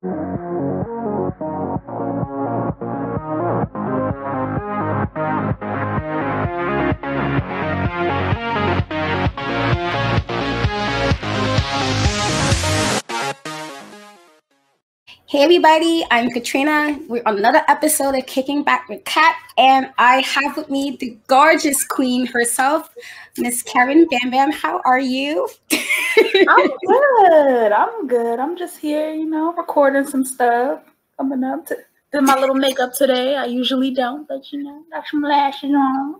Hey everybody, I'm Katrina. We're on another episode of Kicking Back with Kat, and I have with me the gorgeous queen herself, Miss Karen Bam Bam. How are you? I'm good. I'm just here, recording some stuff, coming up to do my little makeup today. I usually don't, but got some lashes on.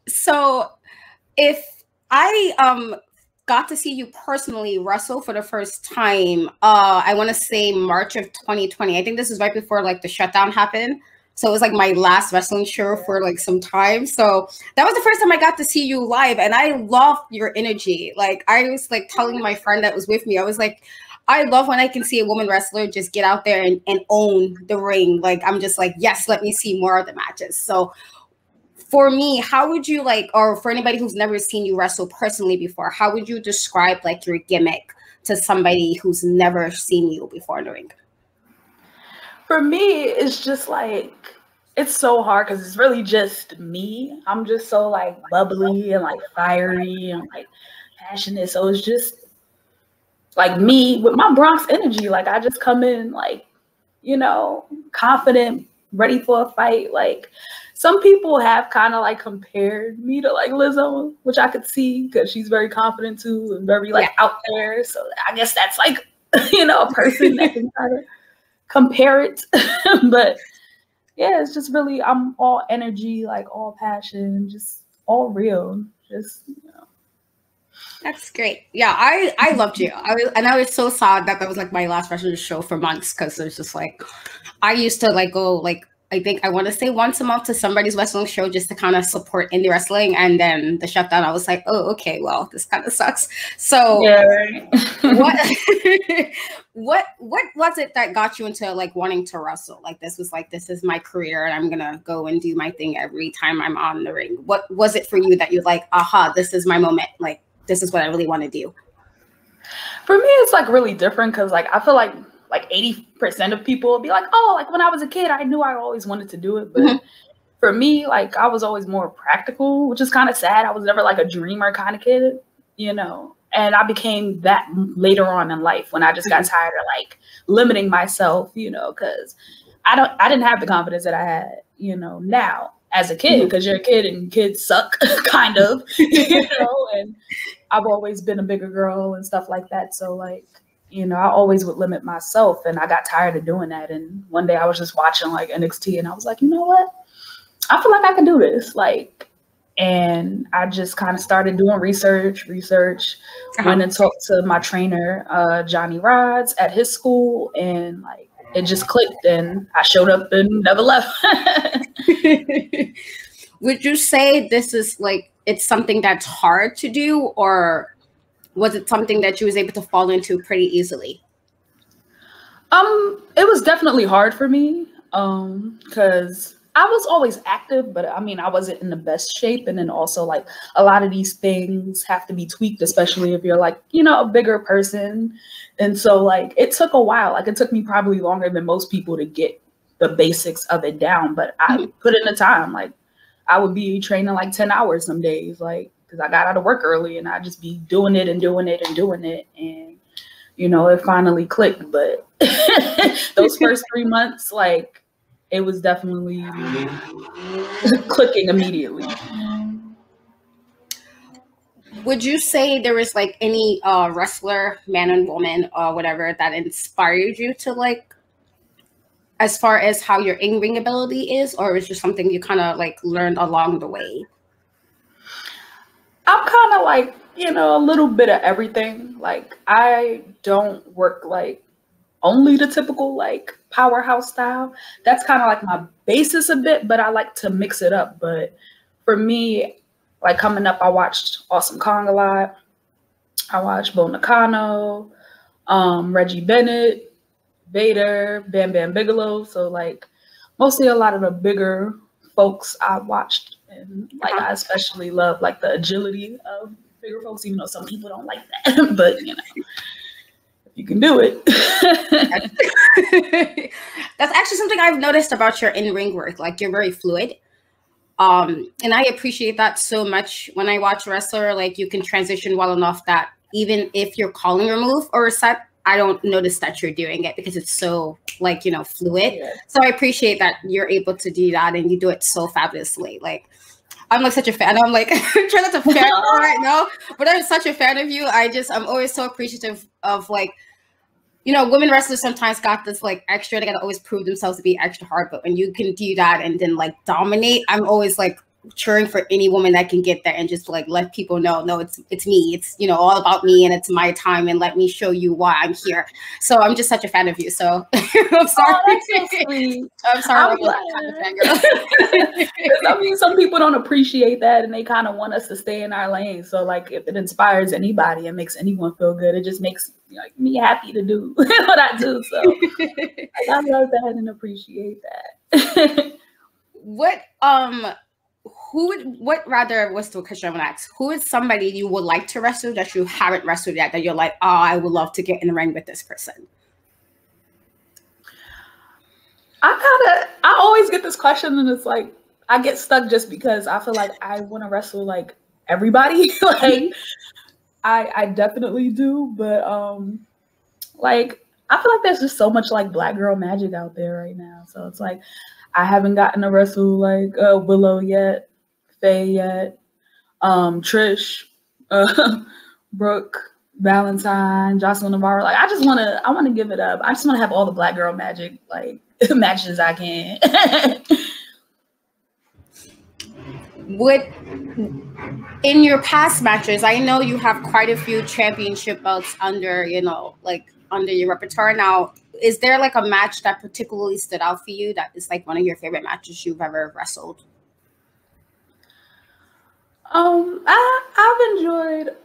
So if I got to see you personally wrestle for the first time, I want to say March of 2020. I think this is right before like the shutdown happened. So it was like my last wrestling show for like some time. So that was the first time I got to see you live, and I loved your energy. Like I was like telling my friend that was with me, I was like, I love when I can see a woman wrestler just get out there and own the ring. Like I'm just like, yes, let me see more of the matches. So for me, how would you like, or for anybody who's never seen you wrestle personally before, how would you describe like your gimmick to somebody who's never seen you before in the ring? For me, it's just like, it's so hard because it's really just me. I'm just so like bubbly and like fiery and like passionate. So it's just like me with my Bronx energy. Like I just come in like, confident, ready for a fight. Like some people have kind of like compared me to like Lizzo, which I could see because she's very confident too and very like out there. So I guess that's like, a person that can kind of compare it. But yeah, it's just really, I'm all energy, like all passion, just all real. Just, That's great. Yeah, I loved you. I was so sad that was like my last wrestling show for months because it's just like I used to like go like I think I want to say once a month to somebody's wrestling show just to kind of support indie wrestling, and then the shutdown. I was like, oh, okay, well, this kind of sucks. So yeah, right. what was it that got you into like wanting to wrestle? Like this is my career, and I'm gonna go and do my thing every time I'm on the ring. What was it for you that you're like, aha, this is my moment? Like this is what I really want to do. For me, it's like really different because like I feel like 80% of people will be like, oh, like when I was a kid, I knew I always wanted to do it. But for me, like I was always more practical, which is kind of sad. I was never like a dreamer kind of kid, and I became that later on in life when I just got tired of like limiting myself, because I didn't have the confidence that I had, now as a kid, because you're a kid and kids suck kind of, and I've always been a bigger girl and stuff like that. So like, I always would limit myself, and I got tired of doing that. And one day I was just watching like NXT and I was like, you know what? I feel like I can do this. Like, and I just kind of started doing research, went and talked to my trainer, Johnny Rods at his school, and like, it just clicked and I showed up and never left. Would you say this is like, it's something that's hard to do, or was it something that you was able to fall into pretty easily? It was definitely hard for me because I was always active, but I mean, I wasn't in the best shape. And then also like a lot of these things have to be tweaked, especially if you're like, a bigger person. And so like, it took a while. Like it took me probably longer than most people to get the basics of it down, but I put in the time. Like I would be training like 10 hours some days, like, because I got out of work early and I'd just be doing it and doing it and doing it. And, it finally clicked. But those first 3 months, like, it was definitely clicking immediately. Would you say there was like any wrestler, man and woman or whatever, that inspired you to like, as far as how your in-ring ability is, or is just something you kind of like learned along the way? I'm kind of like, a little bit of everything. Like I don't work like only the typical like powerhouse style. That's kind of like my basis a bit, but I like to mix it up. But for me, like coming up, I watched Awesome Kong a lot. I watched Bo Nakano, Reggie Bennett, Vader, Bam Bam Bigelow. So like mostly a lot of the bigger folks I watched. And like I especially love like the agility of bigger folks, even though some people don't like that. But you can do it. That's actually something I've noticed about your in-ring work. Like, you're very fluid. And I appreciate that so much. When I watch wrestler, like, you can transition well enough that even if you're calling your move or a set, I don't notice that you're doing it because it's so, like, you know, fluid. Yeah. So I appreciate that you're able to do that and you do it so fabulously. Like, I'm like such a fan. I'm like trying not to fan right now, but I'm such a fan of you. I'm always so appreciative of, like, you know, women wrestlers sometimes got this like extra, they gotta always prove themselves to be extra hard. But when you can do that and then like dominate, I'm always like cheering for any woman that can get there and just like let people know, no, it's me. It's, you know, all about me and it's my time and let me show you why I'm here. So I'm just such a fan of you. So I'm sorry. Oh, that's so sweet. I'm sorry. I mean, some people don't appreciate that and they kind of want us to stay in our lane. So like if it inspires anybody and makes anyone feel good, it just makes like me happy to do what I do. So like, I love that and appreciate that. What's the question I'm gonna ask? Who is somebody you would like to wrestle that you haven't wrestled yet that you're like, oh, I would love to get in the ring with this person? I always get this question and it's like, I get stuck just because I feel like I want to wrestle like everybody. Like I definitely do, but like I feel like there's just so much like black girl magic out there right now. So it's like I haven't gotten to wrestle like Willow yet, Faye yet, Trish, Brooke, Valentine, Jocelyn Navarro. Like I want to give it up. I just want to have all the black girl magic like matches I can. In your past matches, I know you have quite a few championship belts under, you know, like under your repertoire now. Is there like a match that particularly stood out for you that is like one of your favorite matches you've ever wrestled? I've enjoyed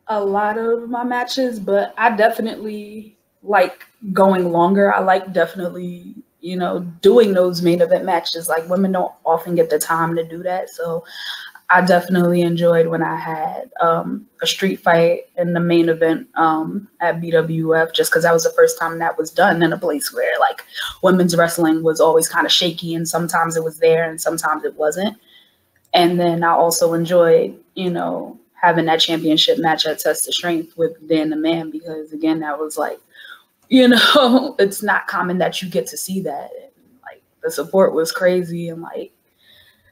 a lot of my matches, but I definitely like going longer. I like definitely, you know, doing those main event matches. Like women don't often get the time to do that. So I definitely enjoyed when I had a street fight in the main event at BWF, just because that was the first time that was done in a place where like women's wrestling was always kind of shaky and sometimes it was there and sometimes it wasn't. And then I also enjoyed, you know, having that championship match at Test of Strength with Dan the Man, because again, that was like, you know, it's not common that you get to see that. And like the support was crazy and like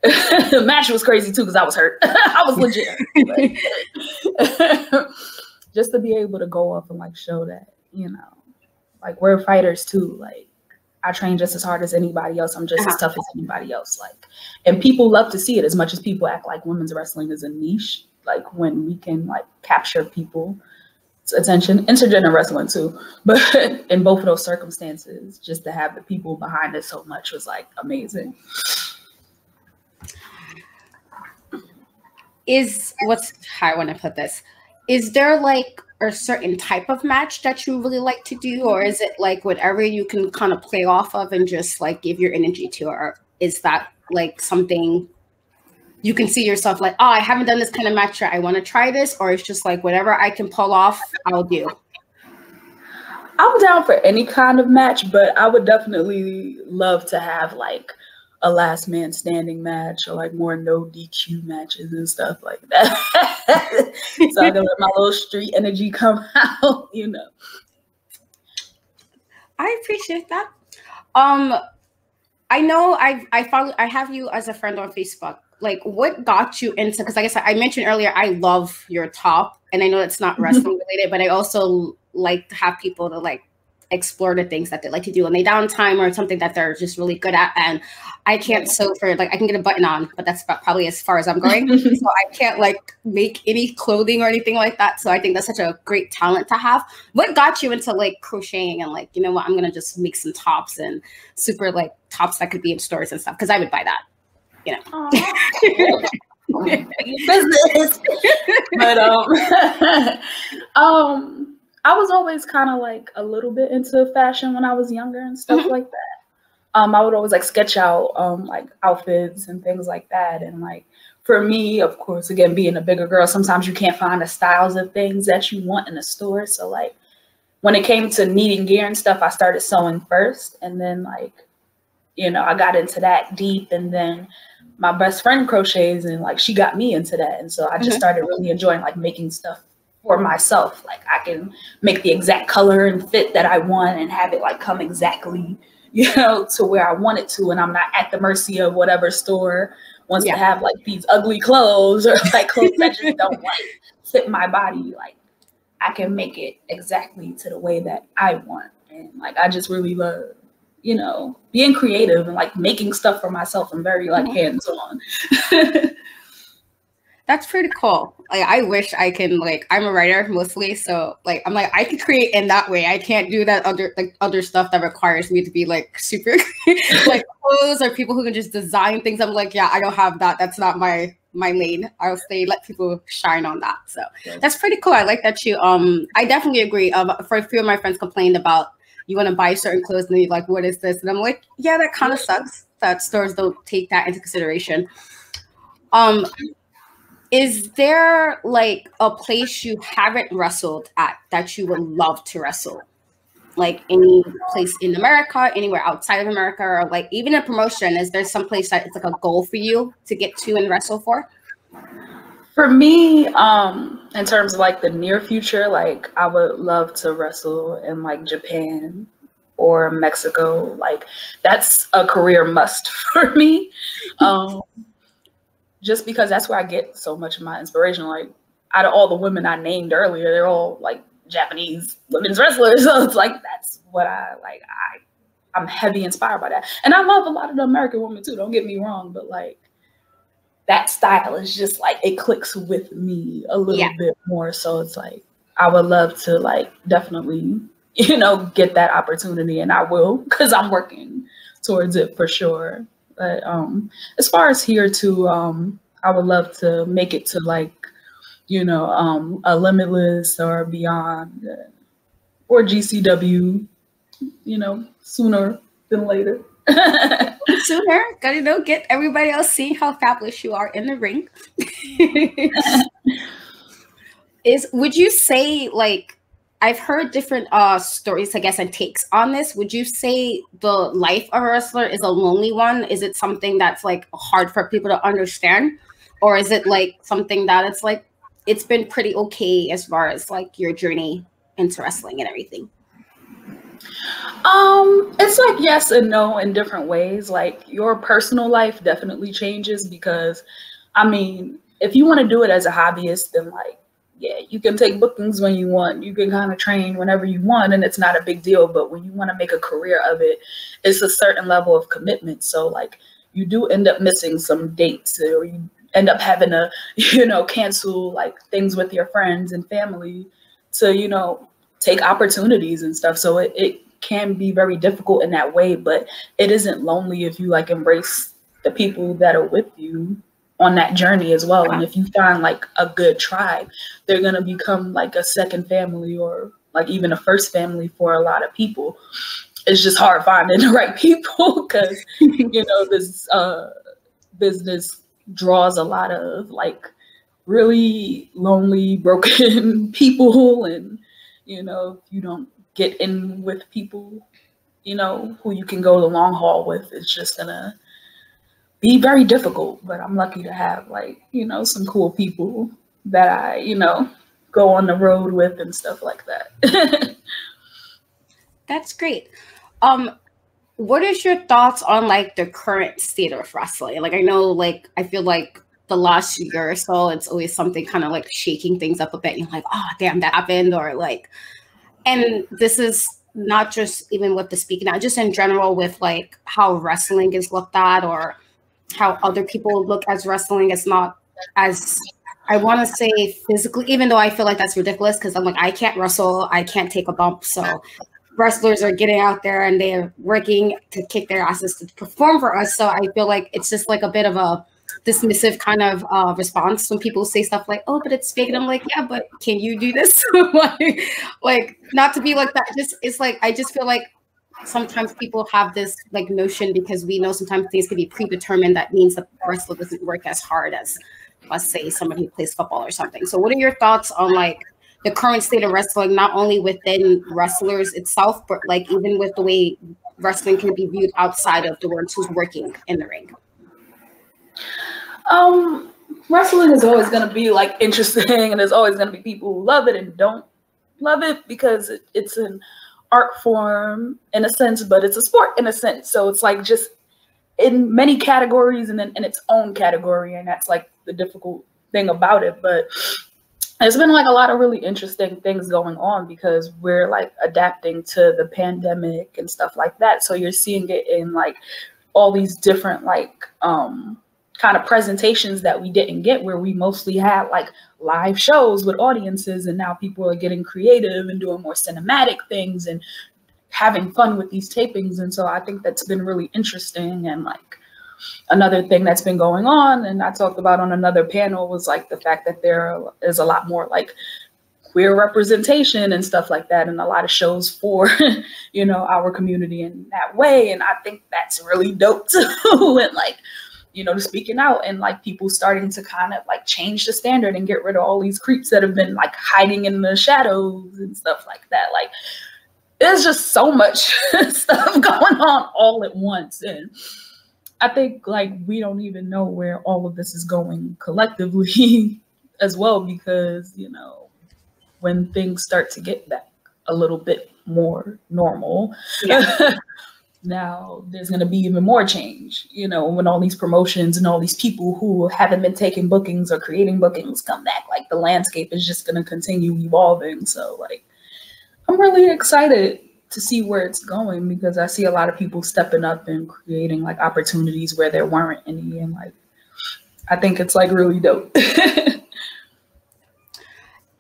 the match was crazy too because I was hurt. I was legit. Just to be able to go up and like show that, you know, like we're fighters too. Like I train just as hard as anybody else. I'm just as tough as anybody else. Like, and people love to see it as much as people act like women's wrestling is a niche. Like when we can like capture people's attention, intergender wrestling too. But in both of those circumstances, just to have the people behind it so much was like amazing. How I want to put this? Is there like a certain type of match that you really like to do, or is it like whatever you can kind of play off of and just like give your energy to, or is that like something you can see yourself like, oh, I haven't done this kind of match yet, I want to try this, or it's just like whatever I can pull off, I'll do? I'm down for any kind of match, but I would definitely love to have like a last man standing match or like more no DQ matches and stuff like that. So I can let my little street energy come out, you know. I appreciate that. I know I have you as a friend on Facebook. Like, what got you into, because like I said, I mentioned earlier, I love your top, and I know it's not wrestling related, but I also like to have people to like explore the things that they like to do on their downtime or something that they're just really good at. And I can't sew for, like, I can get a button on, but that's probably as far as I'm going. So I can't like make any clothing or anything like that. So I think that's such a great talent to have. What got you into like crocheting and like, you know what, I'm gonna just make some tops and super like tops that could be in stores and stuff, because I would buy that, you know. Business. But I was always kind of like a little bit into fashion when I was younger and stuff like that. I would always like sketch out like outfits and things like that. And like for me, of course, again, being a bigger girl, sometimes you can't find the styles of things that you want in the store. So like when it came to needing gear and stuff, I started sewing first, and then like, you know, I got into that deep, and then my best friend crochets, and like she got me into that, and so I just started really enjoying like making stuff for myself. Like I can make the exact color and fit that I want and have it like come exactly, you know, to where I want it to, and I'm not at the mercy of whatever store wants to have like these ugly clothes or like clothes that just don't like fit my body. Like I can make it exactly to the way that I want. And like I just really love, you know, being creative and like making stuff for myself. I'm very like hands-on. That's pretty cool. Like I wish I can, like, I'm a writer mostly, so like I'm like I could create in that way. I can't do that other stuff that requires me to be like super like clothes or people who can just design things. I'm like, yeah, I don't have that. That's not my lane. I'll stay, let people shine on that. So that's pretty cool. I like that you I definitely agree. For a few of my friends complained about you want to buy certain clothes and you're like, what is this? And I'm like, yeah, that kind of sucks that stores don't take that into consideration. Is there like a place you haven't wrestled at that you would love to wrestle? Like any place in America, anywhere outside of America, or like even a promotion? Is there some place that it's like a goal for you to get to and wrestle for? For me, in terms of like the near future, like I would love to wrestle in like Japan or Mexico. Like that's a career must for me. Just because that's where I get so much of my inspiration. Like out of all the women I named earlier, they're all like Japanese women's wrestlers. So it's like, that's what I like. I'm heavy inspired by that. And I love a lot of the American women too, don't get me wrong, but like that style is just like, it clicks with me a little bit more. So it's like, I would love to like definitely, you know, get that opportunity, and I will, because I'm working towards it for sure. But as far as here too, I would love to make it to like, you know, a Limitless or Beyond or GCW, you know, sooner than later. Sooner, gotta know, get everybody else seeing how fabulous you are in the ring. Would you say, like, I've heard different stories, I guess, and takes on this. Would you say the life of a wrestler is a lonely one? Is it something that's like hard for people to understand? Or is it like something that it's like, it's been pretty okay as far as like your journey into wrestling and everything? It's like yes and no in different ways. Like your personal life definitely changes because, I mean, if you want to do it as a hobbyist, then like, yeah, you can take bookings when you want. You can kind of train whenever you want, and it's not a big deal. But when you want to make a career of it, it's a certain level of commitment. So like you do end up missing some dates, or you end up having to, you know, cancel like things with your friends and family to, you know, take opportunities and stuff. So it can be very difficult in that way, but it isn't lonely if you like embrace the people that are with you on that journey as well. And if you find like a good tribe, they're going to become like a second family or like even a first family for a lot of people. It's just hard finding the right people because, you know, this business draws a lot of like really lonely, broken people. And, you know, if you don't get in with people, you know, who you can go the long haul with, it's just going to be very difficult. But I'm lucky to have like, you know, some cool people that I, you know, go on the road with and stuff like that. That's great. What is your thoughts on like the current state of wrestling? Like I know, like I feel like the last year or so, it's always something kind of like shaking things up a bit. You're like, oh damn, that happened, or like, and this is not just even with the speaking out, just in general with like how wrestling is looked at or how other people look as wrestling. It's not as, I want to say physically, even though I feel like that's ridiculous because I'm like, I can't wrestle, I can't take a bump. So wrestlers are getting out there and they're working to kick their asses to perform for us. So I feel like it's just like a bit of a dismissive kind of response when people say stuff like, oh, but it's fake. And I'm like, yeah, but can you do this? like not to be like that. Just, it's like, I just feel like sometimes people have this like notion because we know sometimes things can be predetermined. That means the wrestler doesn't work as hard as, let's say, somebody who plays football or something. So what are your thoughts on like the current state of wrestling, not only within wrestlers itself, but like even with the way wrestling can be viewed outside of the ones who's working in the ring? Wrestling is always going to be like interesting, and there's always going to be people who love it and don't love it, because it's an art form in a sense, but it's a sport in a sense. So it's like just in many categories and then in its own category, and that's like the difficult thing about it. But there's been like a lot of really interesting things going on because we're like adapting to the pandemic and stuff like that. So you're seeing it in like all these different like kind of presentations that we didn't get, where we mostly had like live shows with audiences, and now people are getting creative and doing more cinematic things and having fun with these tapings. And so I think that's been really interesting. And like another thing that's been going on, and I talked about on another panel, was like the fact that there is a lot more like queer representation and stuff like that, and a lot of shows for you know, our community in that way. And I think that's really dope too. And like, you know, speaking out and like people starting to kind of like change the standard and get rid of all these creeps that have been like hiding in the shadows and stuff like that. Like, there's just so much stuff going on all at once. And I think like we don't even know where all of this is going collectively as well, because, you know, when things start to get back a little bit more normal, yeah. Now there's going to be even more change, you know, when all these promotions and all these people who haven't been taking bookings or creating bookings come back. Like, the landscape is just going to continue evolving. So like, I'm really excited to see where it's going, because I see a lot of people stepping up and creating like opportunities where there weren't any. And like, I think it's like really dope.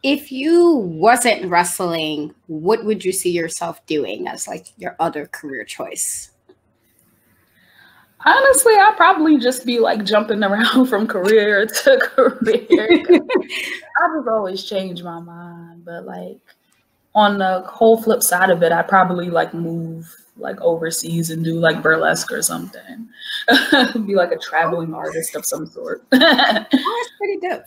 If you wasn't wrestling, what would you see yourself doing as like your other career choice? Honestly, I'd probably just be like jumping around from career to career. I just always change my mind. But like, on the whole flip side of it, I'd probably like move like overseas and do like burlesque or something. Be like a traveling artist of some sort. Oh, that's pretty dope.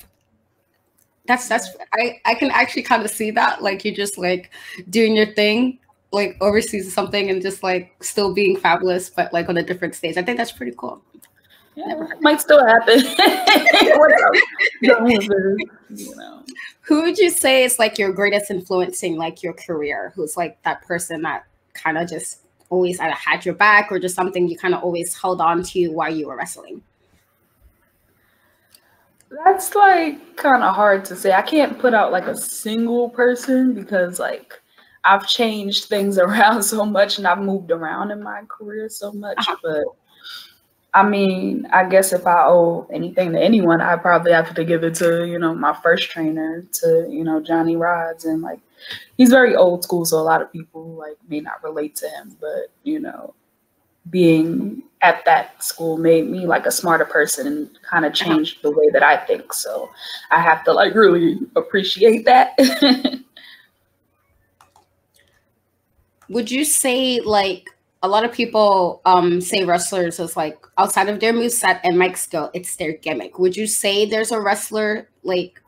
I can actually kind of see that, like you just like doing your thing like overseas or something and just like still being fabulous, but like on a different stage. I think that's pretty cool. Yeah, might still happen. You know. Who would you say is like your greatest influence in like your career? Who's like that person that kind of just always either had your back or just something you kind of always held on to while you were wrestling? That's like kind of hard to say. I can't put out like a single person, because like I've changed things around so much and I've moved around in my career so much. But I mean, I guess if I owe anything to anyone, I probably have to give it to, you know, my first trainer, to, you know, Johnny Rods. And like, he's very old school, so a lot of people like may not relate to him, but you know, being at that school made me like a smarter person and kind of changed the way that I think. So I have to like really appreciate that. Would you say like a lot of people say wrestlers is like outside of their moveset and mic skill, it's their gimmick? Would you say there's a wrestler like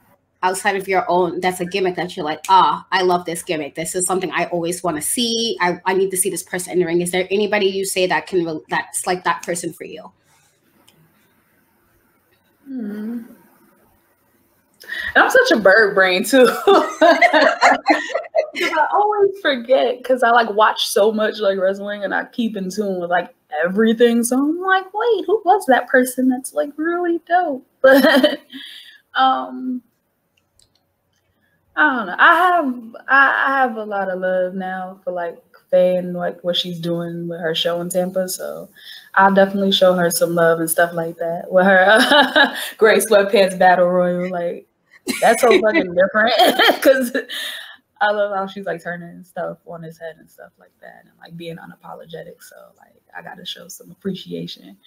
outside of your own that's a gimmick that you're like, I love this gimmick, this is something I always want to see, I need to see this person in the ring? Is there anybody you say that can that's like that person for you? I'm such a bird brain too. I always forget, because I like watch so much like wrestling and I keep in tune with like everything. So I'm like, wait, who was that person that's like really dope? But I don't know. I have a lot of love now for like Faye and like what she's doing with her show in Tampa. So I'll definitely show her some love and stuff like that with her gray sweatpants battle royal. Like, that's so fucking different, because I love how she's like turning stuff on his head and stuff like that, and like being unapologetic. So like, I gotta show some appreciation.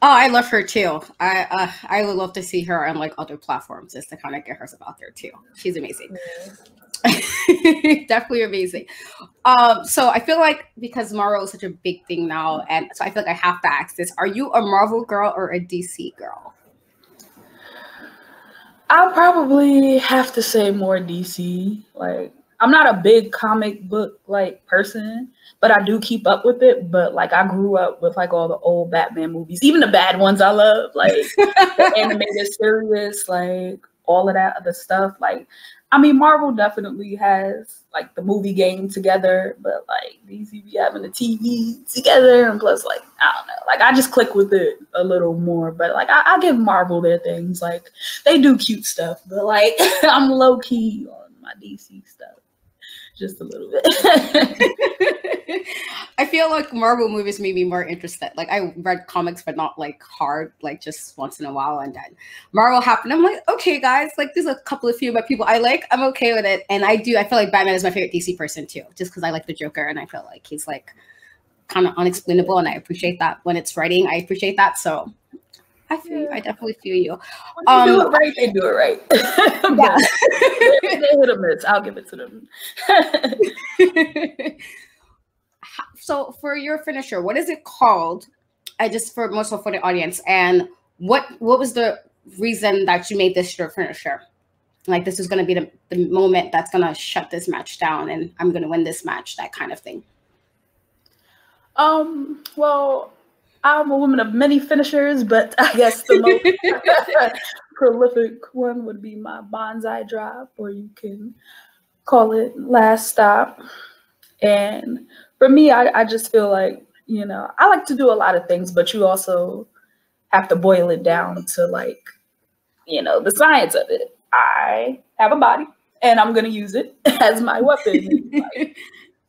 Oh, I love her too. I would love to see her on like other platforms just to kind of get herself out there too. She's amazing. Yeah. Definitely amazing. So I feel like because Marvel is such a big thing now, and so I feel like I have to ask this: are you a Marvel girl or a DC girl? I'll probably have to say more DC. Like, I'm not a big comic book like person, but I do keep up with it. But like, I grew up with like all the old Batman movies, even the bad ones I love, like the animated series, like all of that other stuff. Like, I mean, Marvel definitely has like the movie game together, but like DC be having the TV together, and plus, like, I don't know, like I just click with it a little more. But like, I give Marvel their things. Like, they do cute stuff, but like I'm low key on my DC stuff, just a little bit. I feel like Marvel movies made me more interested. Like I read comics, but not like hard, like just once in a while. And then Marvel happened. I'm like, okay, guys, like there's a couple of few but people I like. I'm okay with it. And I feel like Batman is my favorite DC person too, just because I like the Joker and I feel like he's like kind of unexplainable, and I appreciate that when it's writing. I appreciate that. So I feel you. I definitely feel you. When they do it right, they do it right. Yeah. they hit a miss. I'll give it to them. So for your finisher, what is it called? I just for most for the audience, and what was the reason that you made this your finisher? Like this is going to be the moment that's going to shut this match down, and I'm going to win this match. That kind of thing. Well, I'm a woman of many finishers, but I guess the most prolific one would be my bonsai drop, or you can call it last stop. And for me, I just feel like, you know, I like to do a lot of things, but you also have to boil it down to like, you know, the science of it. I have a body and I'm going to use it as my weapon. Like,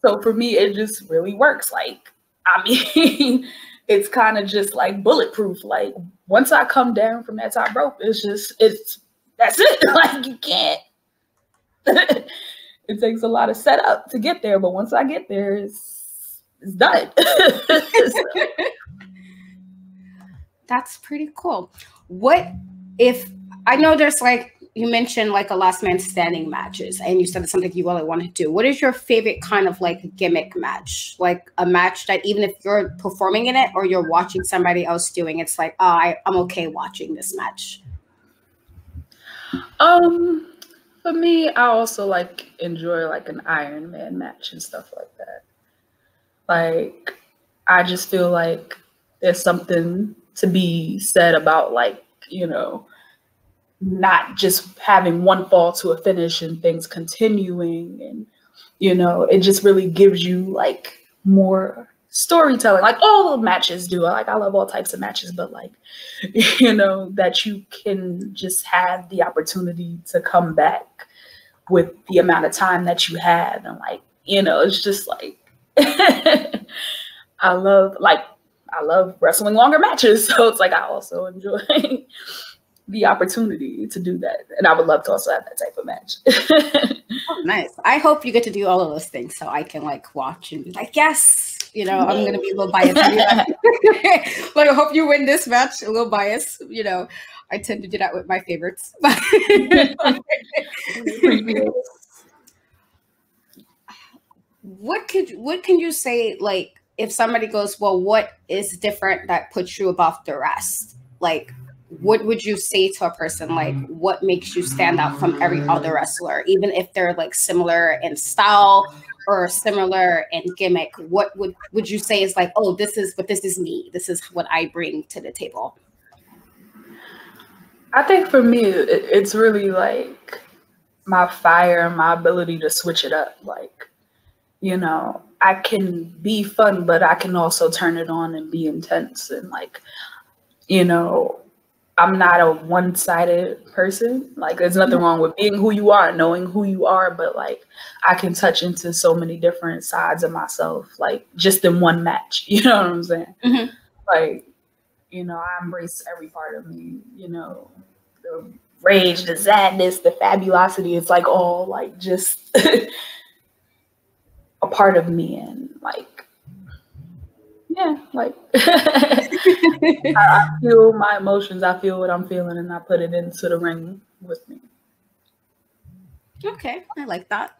so for me, it just really works. Like, I mean, it's kind of just like bulletproof. Like once I come down from that top rope, that's it. Like you can't. It takes a lot of setup to get there, but once I get there, it's done. That's pretty cool. What if I know there's like you mentioned like a last man standing matches, and you said it's something you really want to do. What is your favorite kind of like gimmick match? Like a match that even if you're performing in it or you're watching somebody else doing, it's like, oh, I'm okay watching this match. For me, I also like enjoy like an Iron Man match and stuff like that. Like, I just feel like there's something to be said about like, you know, not just having one fall to a finish and things continuing, and you know, it just really gives you like more storytelling, like all matches do. Like I love all types of matches, but like, you know, that you can just have the opportunity to come back with the amount of time that you have, and like, you know, it's just like I love wrestling longer matches, so it's like I also enjoy the opportunity to do that, and I would love to also have that type of match. Oh, nice. I hope you get to do all of those things so I can like watch and be like, yes, you know, I'm gonna be a little biased. Like I hope you win this match. A little biased, you know. I tend to do that with my favorites. What can you say, like, if somebody goes, well, what is different that puts you above the rest? Like, what would you say to a person? Like, what makes you stand out from every other wrestler, even if they're like similar in style or similar in gimmick? What would you say is like, oh, this is me. This is what I bring to the table. I think for me, it's really like my fire and my ability to switch it up. Like, you know, I can be fun, but I can also turn it on and be intense. And like, you know, I'm not a one-sided person. Like there's nothing wrong with being who you are, knowing who you are, but like I can touch into so many different sides of myself, like just in one match. You know what I'm saying? Mm-hmm. Like, you know, I embrace every part of me, you know, the rage, the sadness, the fabulosity. It's like all like just a part of me, and like, yeah, like I feel my emotions, I feel what I'm feeling, and I put it into the ring with me. Okay, I like that.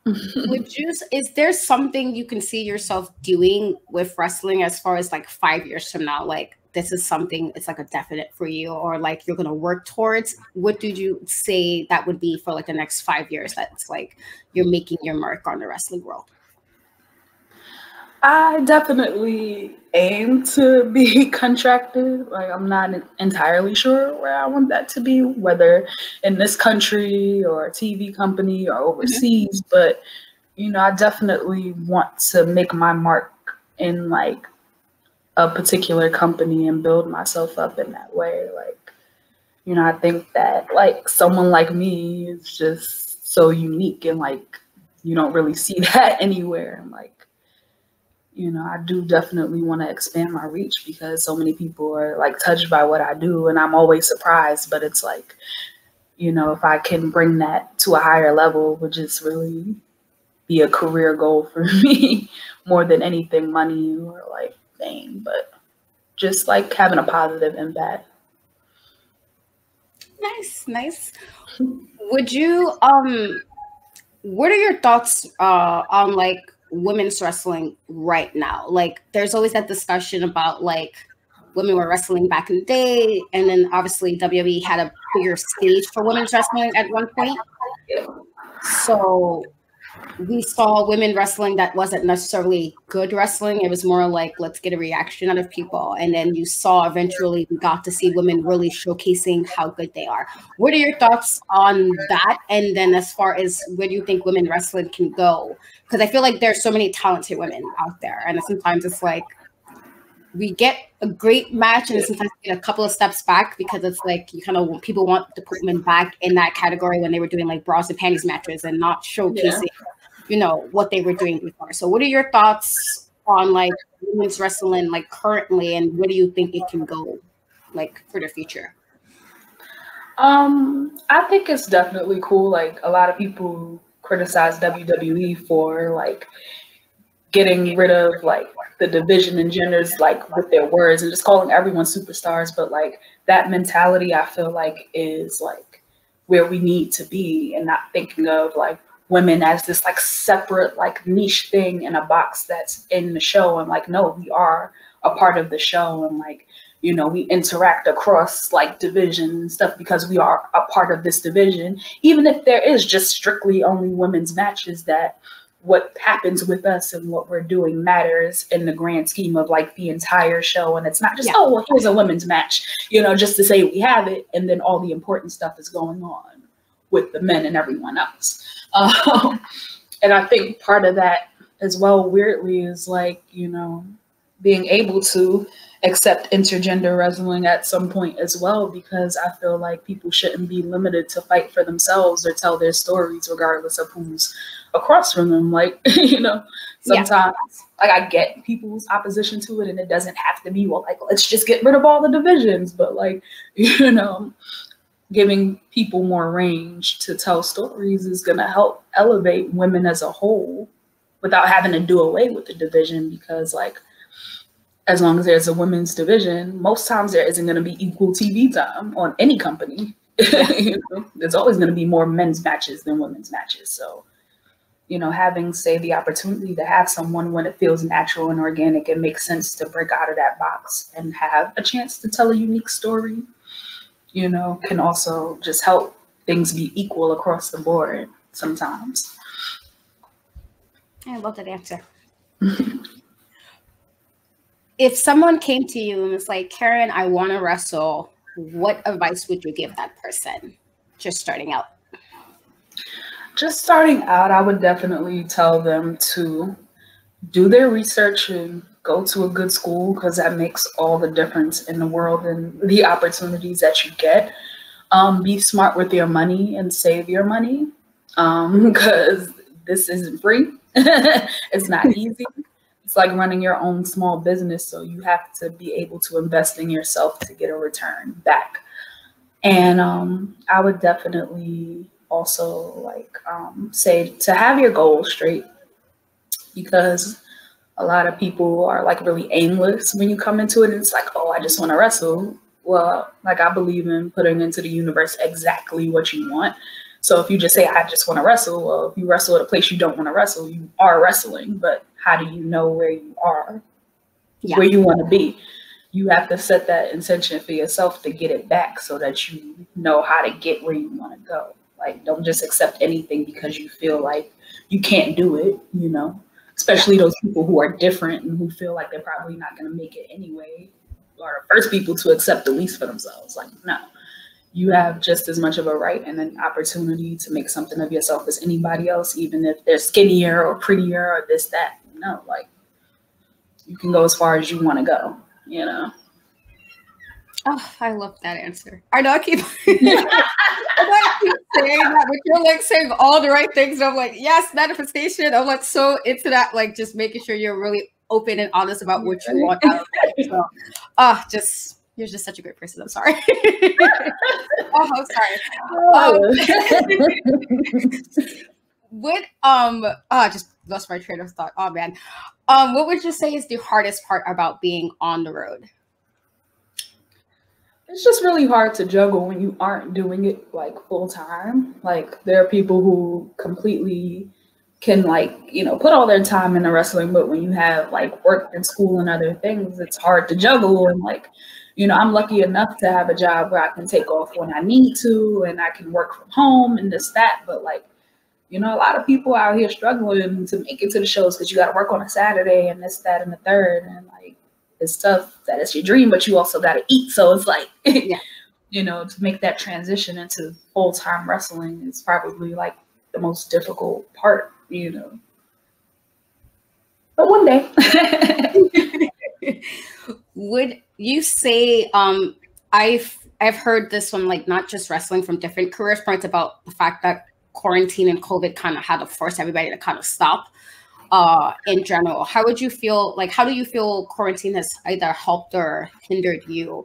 Is there something you can see yourself doing with wrestling as far as like 5 years from now? Like this is something, it's like a definite for you, or like you're going to work towards, what did you say that would be for like the next 5 years that's like you're making your mark on the wrestling world? I definitely aim to be contracted. Like, I'm not entirely sure where I want that to be, whether in this country or a TV company or overseas. But, you know, I definitely want to make my mark in like a particular company and build myself up in that way. Like, you know, I think that like someone like me is just so unique, and like you don't really see that anywhere. And like, you know, I do definitely want to expand my reach because so many people are like touched by what I do, and I'm always surprised. But it's like, you know, if I can bring that to a higher level, it would just really be a career goal for me more than anything, money or like fame, but just like having a positive impact. Nice. Would you, what are your thoughts on like women's wrestling right now? Like, there's always that discussion about like women were wrestling back in the day, and then obviously WWE had a bigger stage for women's wrestling at one point. So we saw women wrestling that wasn't necessarily good wrestling. It was more like, let's get a reaction out of people. And then you saw eventually we got to see women really showcasing how good they are. What are your thoughts on that? And then as far as where do you think women wrestling can go? Because I feel like there's so many talented women out there. And sometimes it's like we get a great match and sometimes we get a couple of steps back because it's like you kind of people want to put women back in that category when they were doing like bras and panties matches and not showcasing you know, what they were doing before. So what are your thoughts on like women's wrestling like currently, and where do you think it can go like for the future? I think it's definitely cool. Like, a lot of people criticize WWE for like getting rid of like the division and genders, like with their words, and just calling everyone superstars. But like that mentality, I feel like is like where we need to be, and not thinking of like women as this like separate like niche thing in a box that's in the show. And like, no, we are a part of the show, and like, you know, we interact across like division and stuff because we are a part of this division, even if there is just strictly only women's matches. That what happens with us and what we're doing matters in the grand scheme of like the entire show. And it's not just oh well, here's a women's match, you know, just to say we have it, and then all the important stuff is going on with the men and everyone else. And I think part of that as well, weirdly, is like, you know, being able to accept intergender wrestling at some point as well, because I feel like people shouldn't be limited to fight for themselves or tell their stories regardless of who's across from them. Like, you know, sometimes like I get people's opposition to it, and it doesn't have to be, well, like, let's just get rid of all the divisions, but like, you know, giving people more range to tell stories is going to help elevate women as a whole without having to do away with the division. Because like, as long as there's a women's division, most times there isn't going to be equal TV time on any company. You know, there's always going to be more men's matches than women's matches. So, you know, having, say, the opportunity to have someone when it feels natural and organic, it makes sense to break out of that box and have a chance to tell a unique story, you know, can also just help things be equal across the board sometimes. I love that answer. If someone came to you and was like, Karen, I want to wrestle, what advice would you give that person just starting out? Just starting out, I would definitely tell them to do their research and go to a good school, because that makes all the difference in the world and the opportunities that you get. Be smart with your money and save your money, because this isn't free. It's not easy. It's like running your own small business, so you have to be able to invest in yourself to get a return back. And I would definitely also like say to have your goals straight, because a lot of people are like really aimless when you come into it, and it's like, oh, I just want to wrestle. Well, like, I believe in putting into the universe exactly what you want. So if you just say, I just want to wrestle, well, if you wrestle at a place you don't want to wrestle, you are wrestling. But how do you know where you are, where you want to be? you have to set that intention for yourself to get it back so that you know how to get where you want to go. Like, don't just accept anything because you feel like you can't do it, you know, especially those people who are different and who feel like they're probably not going to make it anyway, are the first people to accept the least for themselves. Like, no, you have just as much of a right and an opportunity to make something of yourself as anybody else, even if they're skinnier or prettier or this, that. No, like, you can go as far as you want to go, you know? Oh, I love that answer. I know I keep, I keep saying that, but you're like saying all the right things. And I'm like, yes, manifestation. I'm like so into that, like just making sure you're really open and honest about what you want out of it. So, you're just such a great person. I'm sorry. Oh, I'm sorry. Just lost my train of thought. Oh man. What would you say is the hardest part about being on the road? It's just really hard to juggle when you aren't doing it like full time. Like, there are people who completely can, like, you know, put all their time into wrestling, but when you have like work and school and other things, it's hard to juggle. And like, you know, I'm lucky enough to have a job where I can take off when I need to and I can work from home and this, that. But like, you know, a lot of people out here struggling to make it to the shows because you got to work on a Saturday and this, that, and the third. And like, it's tough that it's your dream, but you also got to eat. So it's like, yeah. You know, to make that transition into full-time wrestling is probably like the most difficult part, you know. But one day. Would you say, I've heard this from like not just wrestling, from different career points, about the fact that quarantine and COVID kind of had to force everybody to kind of stop. In general, how would you feel? Like, how do you feel quarantine has either helped or hindered you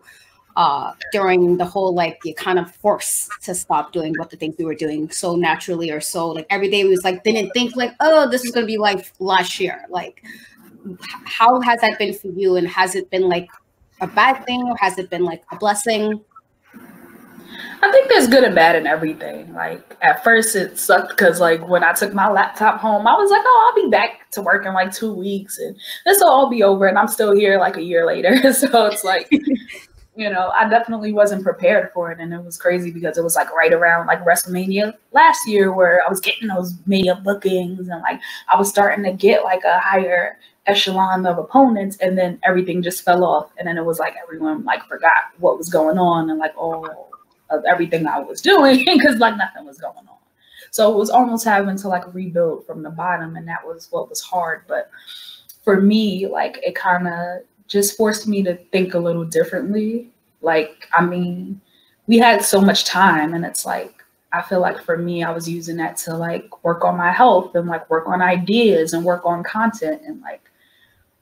during the whole, like, you kind of forced to stop doing what the things we were doing so naturally, or so like every day was like, didn't think like, oh, this is going to be like last year. Like, how has that been for you? And has it been like a bad thing, or has it been like a blessing? I think there's good and bad in everything. Like, at first it sucked because like when I took my laptop home, I was like, oh, I'll be back to work in like 2 weeks and this will all be over. And I'm still here like a year later. So it's like, you know, I definitely wasn't prepared for it. And it was crazy because it was like right around like WrestleMania last year where I was getting those Mania bookings and like I was starting to get like a higher echelon of opponents, and then everything just fell off. And then it was like everyone like forgot what was going on and like all of everything I was doing because like nothing was going on. So it was almost having to like rebuild from the bottom, and that was what was hard. But for me, like, it kind of just forced me to think a little differently. Like, I mean, we had so much time, and it's like, I feel like for me, I was using that to like work on my health and like work on ideas and work on content, and like,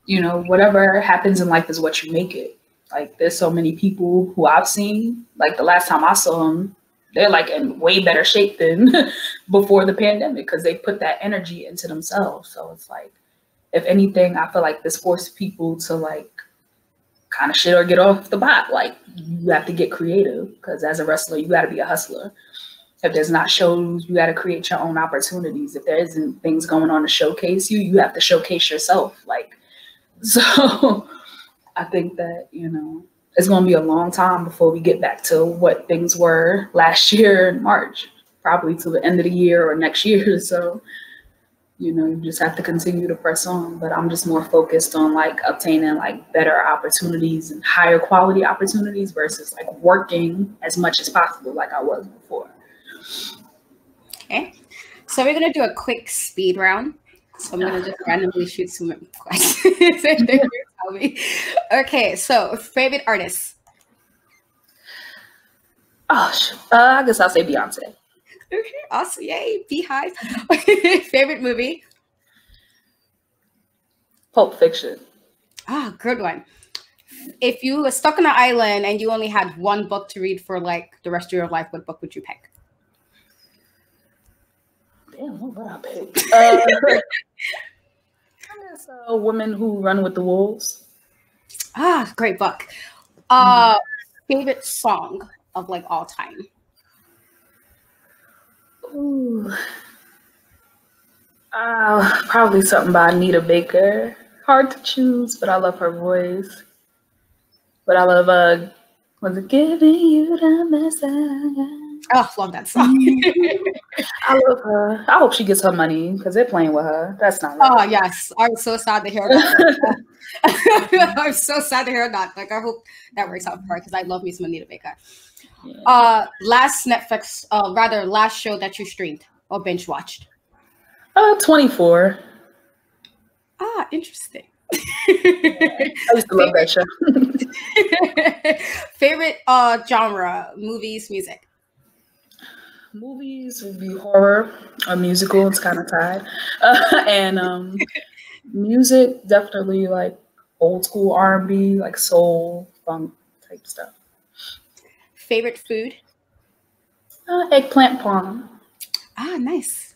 you know, whatever happens in life is what you make it. Like, there's so many people who I've seen, like the last time I saw them, they're like in way better shape than before the pandemic because they put that energy into themselves. So it's like, if anything, I feel like this forced people to like kind of shit or get off the pot. Like, you have to get creative because as a wrestler, you got to be a hustler. If there's not shows, you got to create your own opportunities. If there isn't things going on to showcase you, you have to showcase yourself. Like, so I think that, you know, it's going to be a long time before we get back to what things were last year in March, probably to the end of the year or next year. So, you know, you just have to continue to press on. But I'm just more focused on like obtaining like better opportunities and higher quality opportunities versus like working as much as possible like I was before. Okay. So we're going to do a quick speed round. So I'm going to just randomly shoot some questions. Tell me. Okay, so favorite artist? Oh, I guess I'll say Beyonce. Okay, awesome. Yay, Beehive. Favorite movie? Pulp Fiction. Ah, good one. If you were stuck on an island and you only had one book to read for like the rest of your life, what book would you pick? Damn, what would I pick? I guess Women Who Run with the Wolves. Ah, great book. Favorite song of like all time? Ooh. Probably something by Anita Baker. Hard to choose, but I love her voice. But I love was it giving you the best that I got? Oh, love that song. I love her. I hope she gets her money because they're playing with her. That's not Oh right. yes, I'm so sad to hear that. I'm so sad to hear that. Like I hope that works out for her because I love me some Anita Baker. Yeah. Last Netflix, rather last show that you streamed or binge watched. 24. Ah, interesting. I used to love that show. Favorite genre, movies, music. Movies would be horror or musical. It's kind of tied. And music, definitely like old school R&B, like soul, funk type stuff. Favorite food. Eggplant parm. Ah, nice.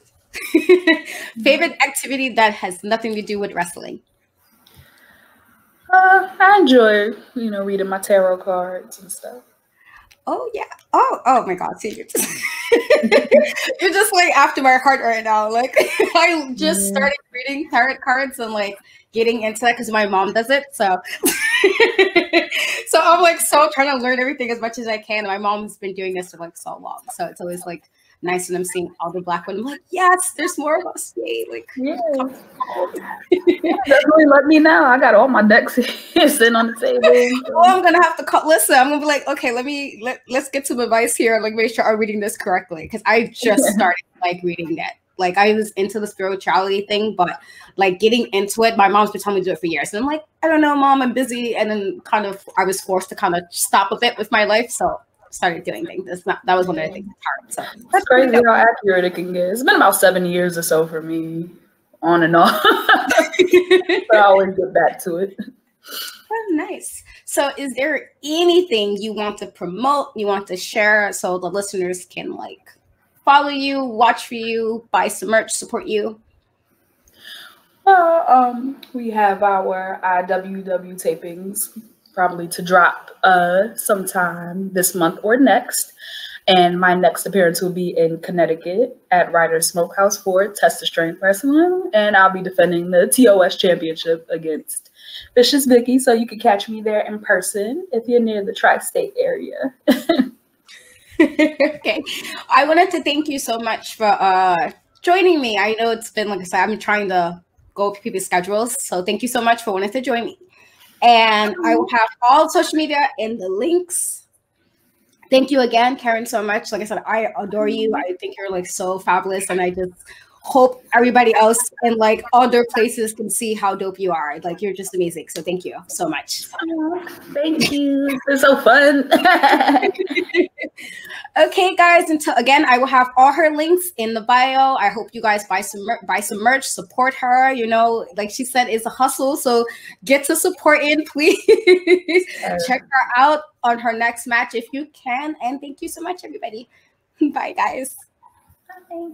Favorite activity that has nothing to do with wrestling. I enjoy, reading my tarot cards and stuff. Oh yeah. Oh my God. See, you're just like after my heart right now. Like I just started reading tarot cards and like getting into that because my mom does it. So so I'm like so trying to learn everything as much as I can. My mom's been doing this for like so long. So it's always like nice when I'm seeing all the black women. I'm like, yes, there's more of us. Yay. Like definitely let me know. I got all my decks here sitting on the table. Oh, I'm gonna have to listen. I'm gonna be like, okay, let's get some advice here. Like, make sure I'm reading this correctly because I just started like reading that. Like, I was into the spirituality thing, but like getting into it, my mom's been telling me to do it for years, and I'm like, I don't know, mom, I'm busy, and then kind of I was forced to kind of stop a bit with my life, so started doing things. That was one of the things that's hard. So that's crazy how accurate it can get. It's been about 7 years or so for me, on and off. But I always get back to it. Oh, nice. So is there anything you want to promote, you want to share so the listeners can like follow you, watch for you, buy some merch, support you? We have our IWW tapings probably to drop sometime this month or next. And my next appearance will be in Connecticut at Ryder's Smokehouse for Test of Strength Wrestling. And I'll be defending the TOS Championship against Vicious Vicky. So you can catch me there in person if you're near the tri-state area. Okay. I wanted to thank you so much for joining me. I know it's been, like I said, I'm trying to go with people's schedules. So thank you so much for wanting to join me. And I will have all social media in the links. Thank you again, Karen, so much. Like I said, I adore you. I think you're like so fabulous. And I just hope everybody else in like other places can see how dope you are. Like you're just amazing. So thank you so much. Thank you. It's so fun. Okay, guys. Until again, I will have all her links in the bio. I hope you guys buy some merch, support her. You know, like she said, it's a hustle. So get to support in, please. Check her out on her next match if you can. And thank you so much, everybody. Bye, guys. Bye.